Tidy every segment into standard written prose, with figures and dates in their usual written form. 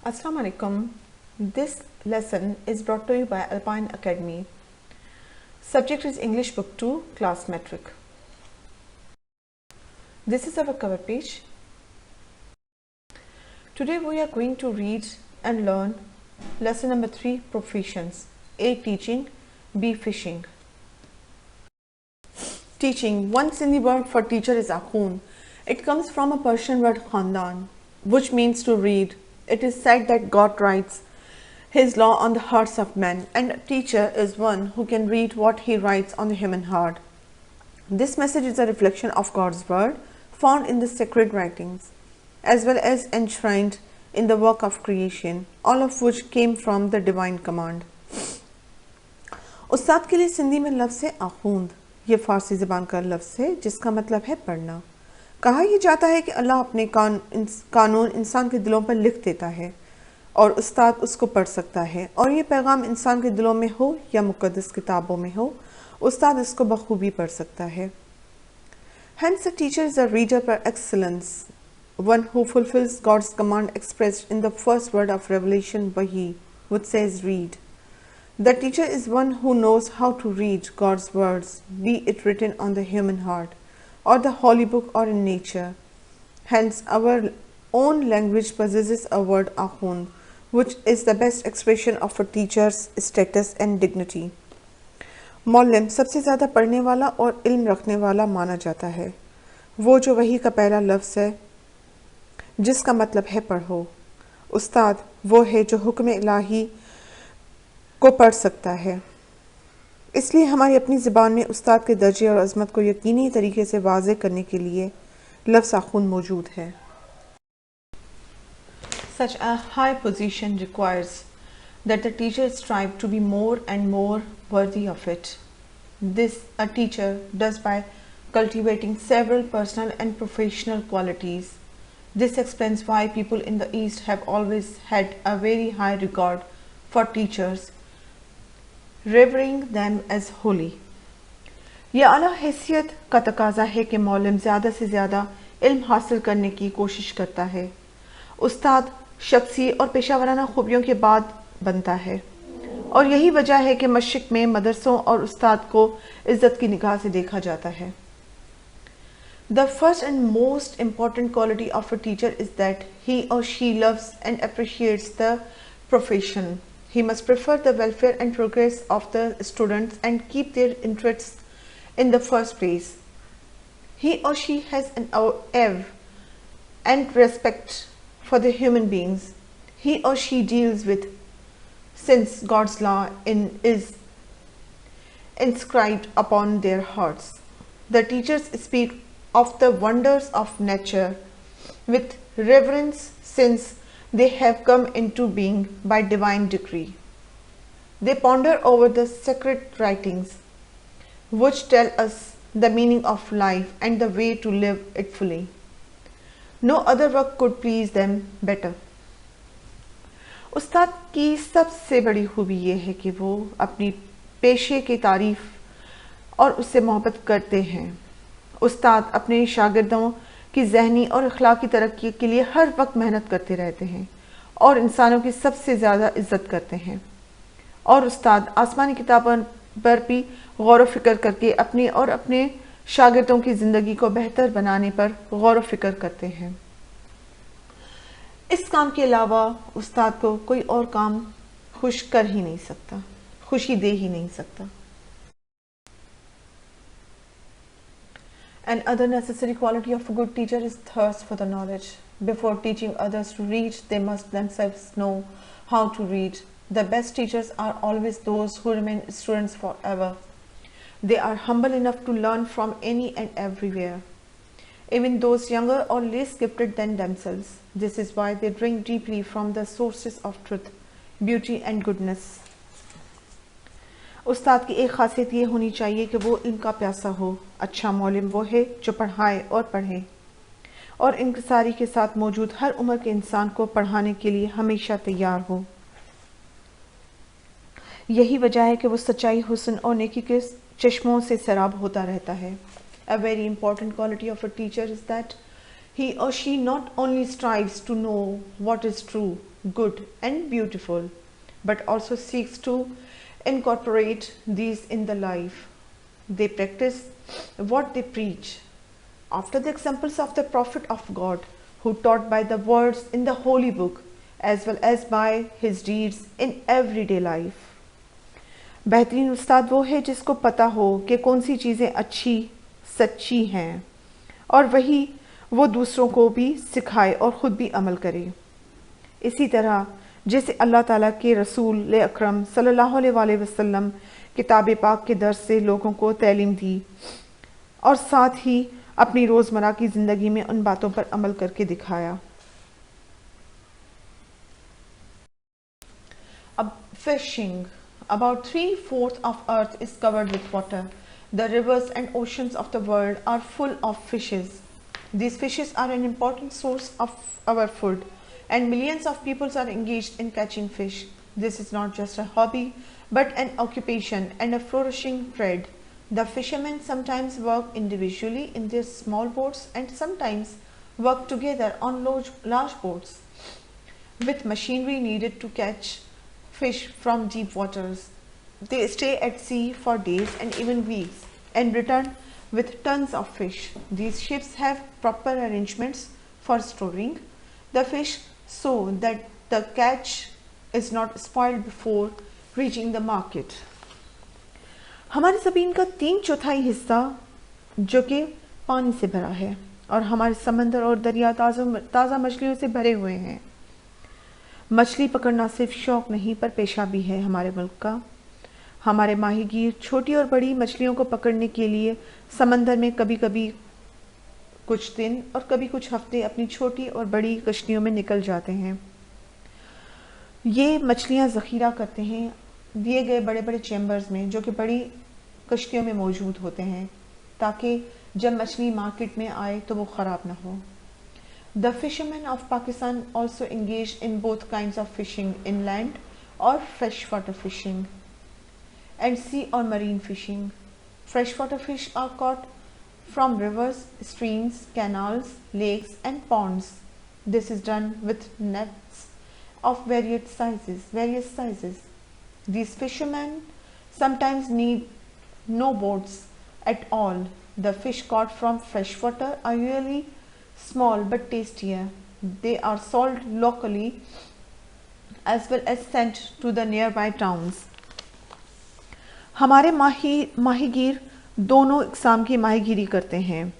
Assalamu alaikum. This lesson is brought to you by Alpine Academy. Subject is English Book 2, Class Metric. This is our cover page. Today we are going to read and learn lesson number 3, Professions. A. Teaching, B. Fishing. Teaching. One Sindhi word for teacher is akhun. It comes from a Persian word khandan, which means to read. It is said that God writes His law on the hearts of men, and a teacher is one who can read what He writes on the human heart. This message is a reflection of God's word found in the sacred writings, as well as enshrined in the work of creation, all of which came from the divine command. उस्ताद के लिए सिंधी में लफ्ज़ है आखूंद। ये फारसी ज़बान का लफ्ज़ है जिसका मतलब है पढ़ना। कहा यह जाता है कि अल्लाह अपने कानून इंसान के दिलों पर लिख देता है और उस्ताद उसको पढ़ सकता है, और ये पैगाम इंसान के दिलों में हो या मुक़द्दस किताबों में हो, उस्ताद इसको बखूबी पढ़ सकता है। Hence, a teacher is a reader par excellence, one who fulfills God's command expressed in the first word of revelation, Wahi, which says read. The teacher is one who knows how to read God's words, be it written on the human heart, or the holy book, or in nature. Hence, our own language possesses a word akhund, which is the best expression of a teacher's status and dignity. मौलम सबसे ज़्यादा पढ़ने वाला और इल्म रखने वाला माना जाता है। वो जो वही का पहला लफ्ज़ है जिसका मतलब है पढ़ो। उस्ताद वो है जो हुक्म इलाही को पढ़ सकता है। इसलिए हमारी अपनी ज़बान में उस्ताद के दर्जे और अज़मत को यकीनी तरीके से वाज़े करने के लिए लफ्ज़ आखुन मौजूद है। Such a high position requires that the teacher strive to be more and more worthy of it. This a teacher does by cultivating several personal and professional qualities. This explains why people in the East have always had a very high regard for teachers, revering them as holy. यह आला हैसियत का तकाजा है कि मौलम ज़्यादा से ज़्यादा इल्म हासिल करने की कोशिश करता है। उस्ताद शख्सी और पेशावराना खूबियों के बाद बनता है, और यही वजह है कि मशरिक़ में मदरसों और उस्ताद को इज़्ज़त की निगाह से देखा जाता है। The first and most important quality of a teacher is that he or she loves and appreciates the profession. He must prefer the welfare and progress of the students and keep their interests in the first place. He or she has an awe and respect for the human beings he or she deals with, since God's law is inscribed upon their hearts. The teachers speak of the wonders of nature with reverence, since they have come into being by divine decree. They ponder over the sacred writings, which tell us the meaning of life and the way to live it fully. No other work could please them better. उस्ताद की सबसे बड़ी खूबी ये है कि वो अपनी पेशे की तारीफ़ और उससे मोहब्बत करते हैं। उस्ताद अपने शागिर्दों की ज़हनी और अखलाकी तरक्की के लिए हर वक्त मेहनत करते रहते हैं और इंसानों की सबसे ज़्यादा इज़्ज़त करते हैं। और उस्ताद आसमानी किताबों पर भी गौर व फिक्र करके अपनी और अपने शागिर्दों की ज़िंदगी को बेहतर बनाने पर गौर व फिक्र करते हैं। इस काम के अलावा उस्ताद को कोई और काम खुश कर ही नहीं सकता, खुशी दे ही नहीं सकता। An other necessary quality of a good teacher is thirst for the knowledge. Before teaching others to read, they must themselves know how to read. The best teachers are always those who remain students forever. They are humble enough to learn from any and everywhere, even those younger or less gifted than themselves. This is why they drink deeply from the sources of truth, beauty and goodness. उस्ताद की एक खासियत ये होनी चाहिए कि वो इनका प्यासा हो। अच्छा मौलिम वो है जो पढ़ाए और पढ़े और इंकिसारी के साथ मौजूद हर उम्र के इंसान को पढ़ाने के लिए हमेशा तैयार हो। यही वजह है कि वो सच्चाई, हुस्न और नेकी के चश्मों से सराब होता रहता है। A very important quality of a teacher is that he or she not only strives to know what is true, good, and beautiful, but also seeks to incorporate these in the life. They practice what they preach. After the examples of the Prophet of God, who taught by the words in the Holy Book as well as by his deeds in everyday life. बेहतरीन उस्ताद वो है जिसको पता हो कि कौन सी चीज़ें अच्छी सच्ची हैं और वही वो दूसरों को भी सिखाए और ख़ुद भी अमल करे। इसी तरह जैसे अल्लाह ताला के रसूल अकरम सल्लल्लाहु अलैहि वसल्लम किताब पाक के दर्स से लोगों को तालीम दी और साथ ही अपनी रोज़मर्रा की ज़िंदगी में उन बातों पर अमल करके दिखाया। अब fishing, about 3/4 of earth is covered with water. The rivers and oceans of the world are full of fishes. These fishes are an important source of our food, and millions of people are engaged in catching fish. This is not just a hobby, but an occupation and a flourishing trade. The fishermen sometimes work individually in their small boats and sometimes work together on large boats with machinery needed to catch fish from deep waters. They stay at sea for days and even weeks and return with tons of fish. These ships have proper arrangements for storing the fish so that the catch is not spoiled before reaching the market. हमारी ज़मीन का 3/4 हिस्सा जो कि पानी से भरा है और हमारे समंदर और दरिया ताज़ा मछलियों से भरे हुए हैं। मछली पकड़ना सिर्फ शौक नहीं पर पेशा भी है हमारे मुल्क का। हमारे माहीगीर छोटी और बड़ी मछलियों को पकड़ने के लिए समंदर में कभी कभी कुछ दिन और कभी कुछ हफ्ते अपनी छोटी और बड़ी कश्तियों में निकल जाते हैं। ये मछलियाँ ज़ख़ीरा करते हैं दिए गए बड़े बड़े चैम्बर्स में जो कि बड़ी कश्तियों में मौजूद होते हैं ताकि जब मछली मार्केट में आए तो वो ख़राब ना हो। The fishermen of Pakistan also engaged in both kinds of fishing, inland or freshwater fishing, and sea or marine fishing. Freshwater fish are caught from rivers, streams, canals, lakes, and ponds. This is done with nets of various sizes. These fishermen sometimes need no boats at all. The fish caught from freshwater are usually small but tastier. They are sold locally as well as sent to the nearby towns. हमारे माहीगीर दोनों इकसाम की माहीगीरी करते हैं।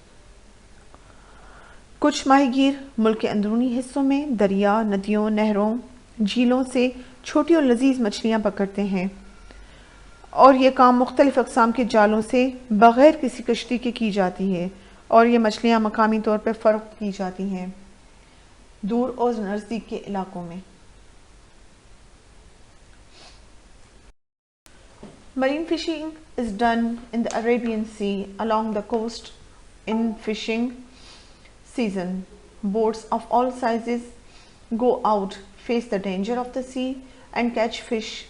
कुछ माहीगीर मुल्क के अंदरूनी हिस्सों में दरिया, नदियों, नहरों, झीलों से छोटी और लजीज मछलियाँ पकड़ते हैं और ये काम मुख्तलिफ अक़साम के जालों से बग़ैर किसी कश्ती के की जाती है और ये मछलियाँ मकामी तौर पर फ़रोख्त की जाती हैं दूर और नज़दीक के इलाकों में। Marine fishing is done in the Arabian Sea along the coast in fishing season. Boats of all sizes go out, face the danger of the sea and catch fish.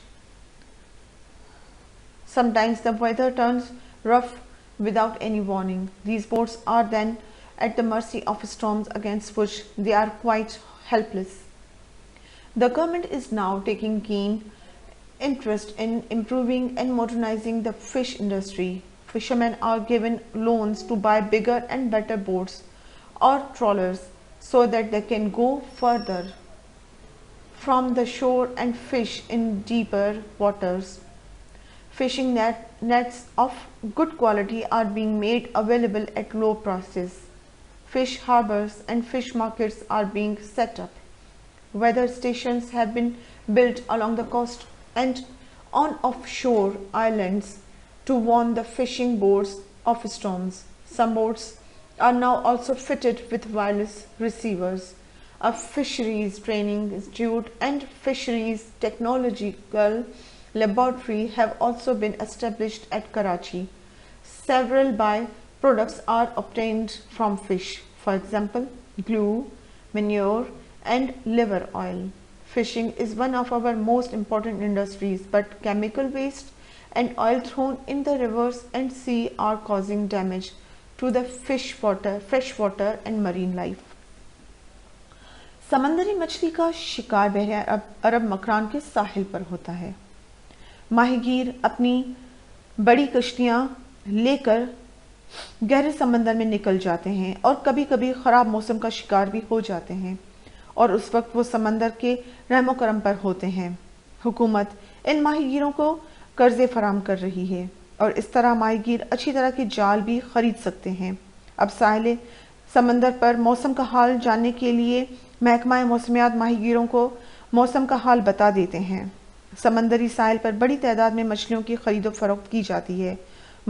Sometimes the weather turns rough without any warning. These boats are then at the mercy of storms against which they are quite helpless. The government is now taking keen interest in improving and modernizing the fish industry. Fishermen are given loans to buy bigger and better boats or trawlers so that they can go further from the shore and fish in deeper waters. Fishing nets of good quality are being made available at low prices. Fish harbors and fish markets are being set up. Weather stations have been built along the coast and on offshore islands to warn the fishing boats of storms. Some boats are now also fitted with wireless receivers. A fisheries training institute and fisheries technological laboratory have also been established at Karachi. Several byproducts are obtained from fish, for example, glue, manure, and liver oil. Fishing is one of our most important industries, but chemical waste and oil thrown in the rivers and sea are causing damage to the freshwater and marine life. समंदरी मछली का शिकार बहरे अरब मकरान के साहिल पर होता है। माहीगीर अपनी बड़ी कश्तियां लेकर गहरे समंदर में निकल जाते हैं और कभी कभी ख़राब मौसम का शिकार भी हो जाते हैं और उस वक्त वो समंदर के रहमो करम पर होते हैं। हुकूमत इन माहीगीरों को कर्ज़े फराम कर रही है और इस तरह माहीगीर अच्छी तरह के जाल भी ख़रीद सकते हैं। अब साहिल समंदर पर मौसम का हाल जानने के लिए महकमा मौसमियात माहीगीरों को मौसम का हाल बता देते हैं। समंदरी साहिल पर बड़ी तादाद में मछलियों की खरीदो फरोख्त की जाती है।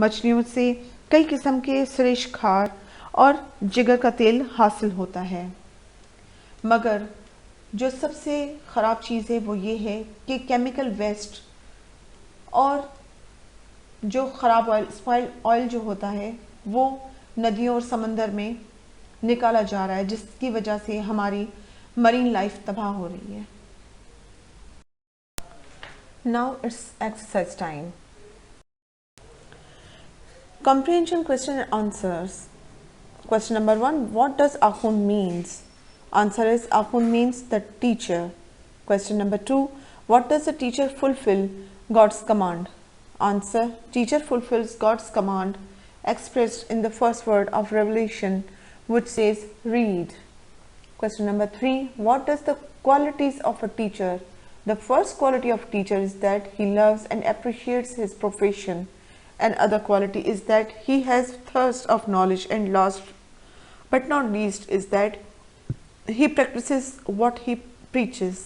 मछलियों से कई किस्म के श्रेष्ठ खार और जिगर का तेल हासिल होता है, मगर जो सबसे ख़राब चीज़ है वो ये है कि केमिकल वेस्ट और जो ख़राब ऑयल, स्पॉइल ऑयल जो होता है वो नदियों और समंदर में निकाला जा रहा है, जिसकी वजह से हमारी मरीन लाइफ तबाह हो रही है। Now it's exercise time. Comprehension question and answers. Question number 1. What does Akhund means? Answer is Akhund means the teacher. Question number 2. What does the teacher fulfill God's command? Answer. Teacher fulfills God's command expressed in the first word of Revelation, which says read. Question number 3. What does the qualities of a teacher? The first quality of teacher is that he loves and appreciates his profession. And other quality is that he has thirst of knowledge, and last but not least is that he practices what he preaches.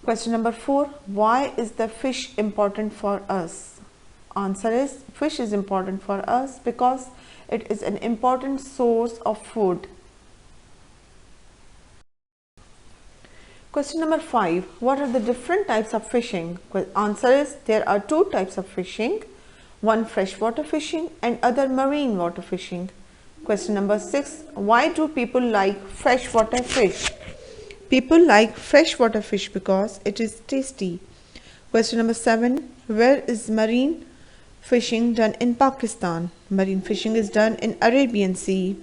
Question number 4. Why is the fish important for us? Answer is fish is important for us because it is an important source of food. Question number 5. What are the different types of fishing? Answer is there are two types of fishing. One freshwater fishing and other marine water fishing. Question number 6. Why do people like freshwater fish? People like freshwater fish because it is tasty. Question number 7. Where is marine fishing done in Pakistan? Marine fishing is done in Arabian Sea.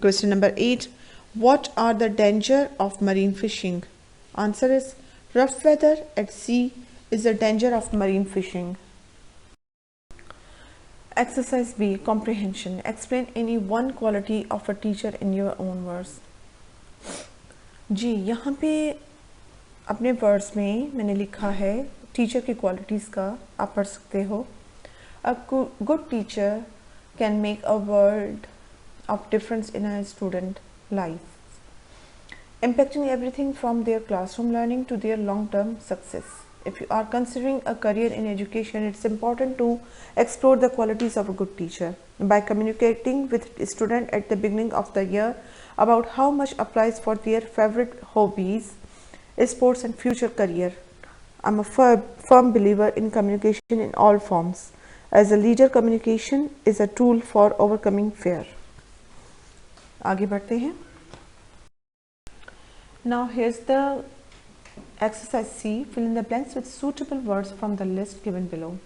Question number 8. What are the danger of marine fishing? Answer is rough weather at sea is the danger of marine fishing. Exercise B. Comprehension. Explain any one quality of a teacher in your own words. जी, यहाँ पे अपने words में मैंने लिखा है teacher की qualities का, आप पढ़ सकते हो। A good teacher can make a world of difference in a student life, impacting everything from their classroom learning to their long-term success. If you are considering a career in education, it's important to explore the qualities of a good teacher by communicating with students at the beginning of the year about how much applies for their favorite hobbies, sports and future career. I'm a firm believer in communication in all forms. As a leader, communication is a tool for overcoming fear. आगे बढ़ते हैं. Now here's the exercise C. Fill in the blanks with suitable words from the list given below.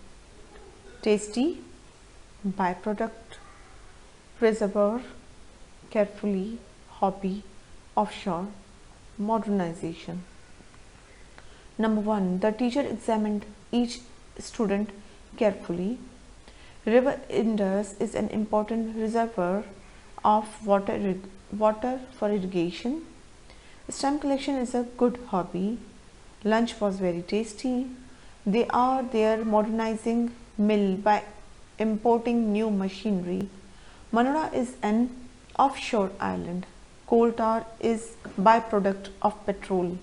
Tasty, byproduct, preserver, carefully, hobby, offshore, modernization. Number 1. The teacher examined each student carefully. River Indus is an important reservoir of water for irrigation. Stamp collection is a good hobby. Lunch was very tasty. They are there modernizing mill by importing new machinery. Manora is an offshore island. Coal tar is byproduct of petrol.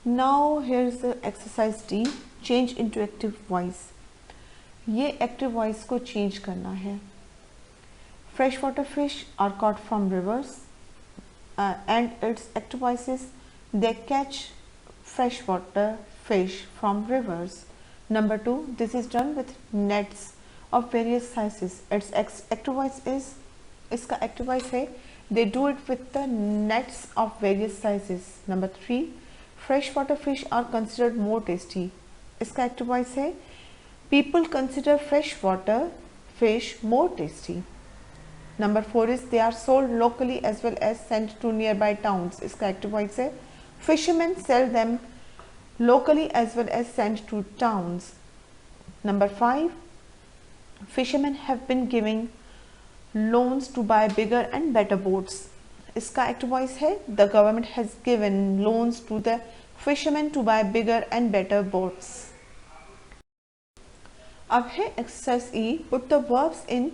Now here's the exercise D. Change into active voice. ये active voice को change करना है. Freshwater fish are caught from rivers and its active voice is they catch freshwater fish from rivers. Number 2. This is done with nets of various sizes. Its active voice is इसका active voice है they do it with the nets of various sizes. Number 3. Freshwater fish are considered more tasty. इसका active voice है people consider freshwater fish more tasty. Number 4 is they are sold locally as well as sent to nearby towns. इसका active voice है fisherman sell them locally as well as sent to towns. Number 5 fishermen have been giving loans to buy bigger and better boats। इसका active voice है the government has given loans to the fishermen to buy bigger and better boats। अब है exercise E, put the verbs in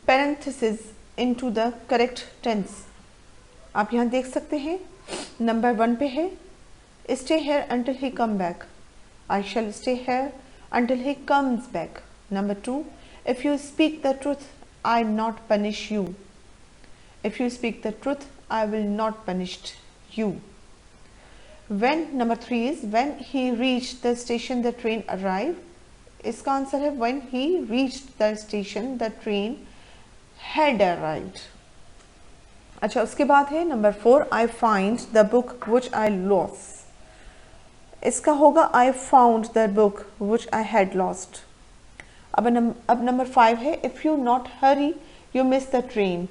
parentheses into the correct tense। आप यहाँ देख सकते हैं number 1 पे है stay here until he come back, I shall stay here until he comes back। Number 2, if you speak the truth, I not punish you, if you speak the truth, I will not punish you। When, number 3 is when he reached the station the train arrived। इसका answer है when he reached the station the train had arrived। अच्छा, उसके बाद है number 4 I find the book which I lost। इसका होगा I found the book which I had lost। अब number 5 है if you not hurry you miss the train,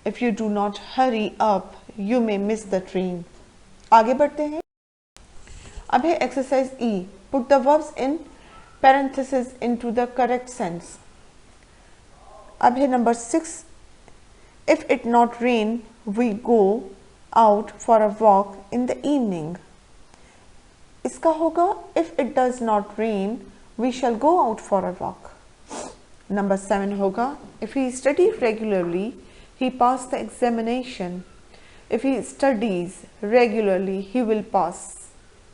if you do not hurry up you may miss the train। आगे बढ़ते हैं। अब है exercise E, put the verbs in parentheses into the correct sense। अब है number 6 if it not rain we go out for a walk in the evening। इसका होगा if it does not rain we shall go out for a walk। Number 7 होगा if he study regularly he pass the examination, if he studies regularly he will pass।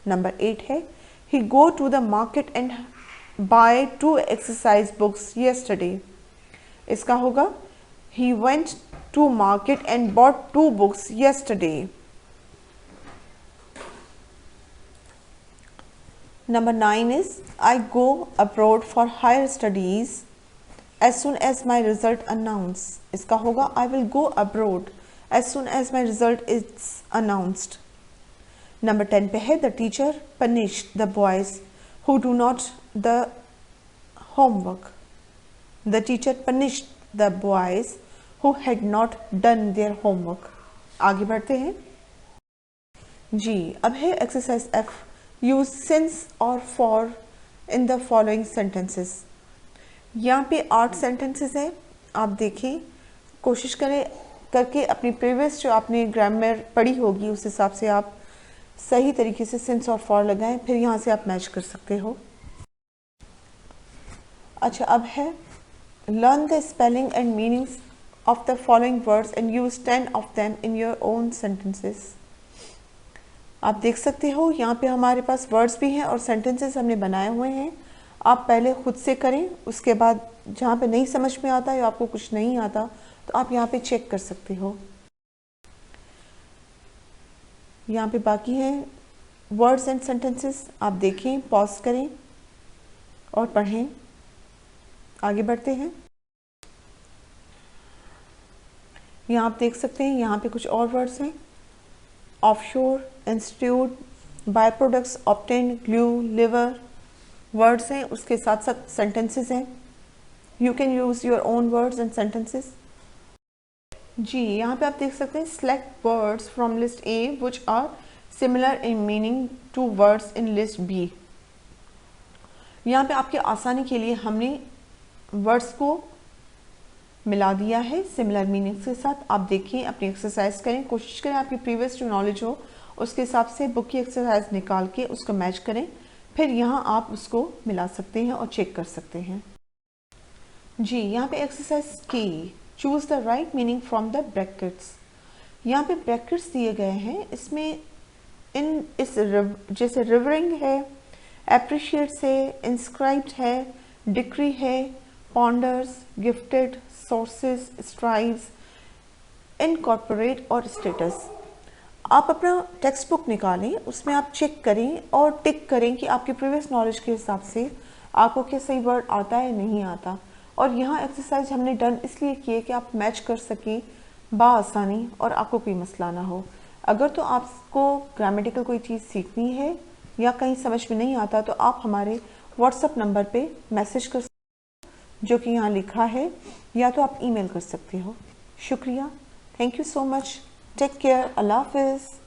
Number 8 है he go to the market and buy 2 exercise books yesterday। इसका होगा he went to market and bought 2 books yesterday। Number 9 is I go abroad for higher studies as soon as my result announce। इसका होगा I will go abroad as soon as my result is announced। Number 10 पे है the teacher punished the boys who do not the homework। The teacher punished the boys who had not done their homework। आगे बढ़ते हैं जी। अब है exercise F, use since or for in the following sentences। यहाँ पे 8 sentences हैं, आप देखिए, कोशिश करें करके अपनी प्रीवियस जो आपने ग्रामर पढ़ी होगी उस हिसाब से आप सही तरीके से सिंस और फॉर लगाएं, फिर यहाँ से आप मैच कर सकते हो। अच्छा, अब है learn the spelling and meanings of the following words and use 10 of them in your own sentences. आप देख सकते हो यहाँ पे हमारे पास वर्ड्स भी हैं और सेंटेंसेस हमने बनाए हुए हैं। आप पहले खुद से करें, उसके बाद जहाँ पे नहीं समझ में आता या आपको कुछ नहीं आता तो आप यहाँ पे चेक कर सकते हो। यहाँ पे बाकी हैं वर्ड्स एंड सेंटेंसेस, आप देखें, पॉज करें और पढ़ें। आगे बढ़ते हैं। यहाँ आप देख सकते हैं, यहाँ पे कुछ और वर्ड्स हैं, offshore, institute, by products, obtain, glue, lever words हैं, उसके साथ साथ सेंटेंसेस हैं। You can use your own words and sentences. जी, यहाँ पे आप देख सकते हैं select words from list A which are similar in meaning to words in list B. यहाँ पे आपके आसानी के लिए हमने वर्ड्स को मिला दिया है सिमिलर मीनिंग्स के साथ। आप देखिए, अपनी एक्सरसाइज करें, कोशिश करें आपकी प्रीवियस जो नॉलेज हो उसके हिसाब से बुक की एक्सरसाइज निकाल के उसको मैच करें, फिर यहाँ आप उसको मिला सकते हैं और चेक कर सकते हैं। जी, यहाँ पे एक्सरसाइज की choose the right meaning from the brackets. यहाँ पे ब्रैकेट्स दिए गए हैं, इसमें जैसे रिवरिंग है, एप्रिशिएट्स है, इंस्क्राइब्ड है, डिक्री है, ponders, gifted, sources, strives, incorporate और स्टेटस। आप अपना टेक्स्ट बुक निकालें, उसमें आप चेक करें और टिक करें कि आपके प्रीवियस नॉलेज के हिसाब से आपको क्या सही वर्ड आता है नहीं आता। और यहाँ एक्सरसाइज हमने डन इसलिए की है कि आप मैच कर सकें बआसानी और आपको कोई मसला ना हो। अगर तो आपको ग्रामेटिकल कोई चीज़ सीखनी है या कहीं समझ में नहीं आता तो आप हमारे व्हाट्सएप नंबर पे मैसेज कर सकते हो जो कि यहाँ लिखा है, या तो आप ईमेल कर सकते हो। शुक्रिया, thank you so much, take care, अल्लाह हाफिज़।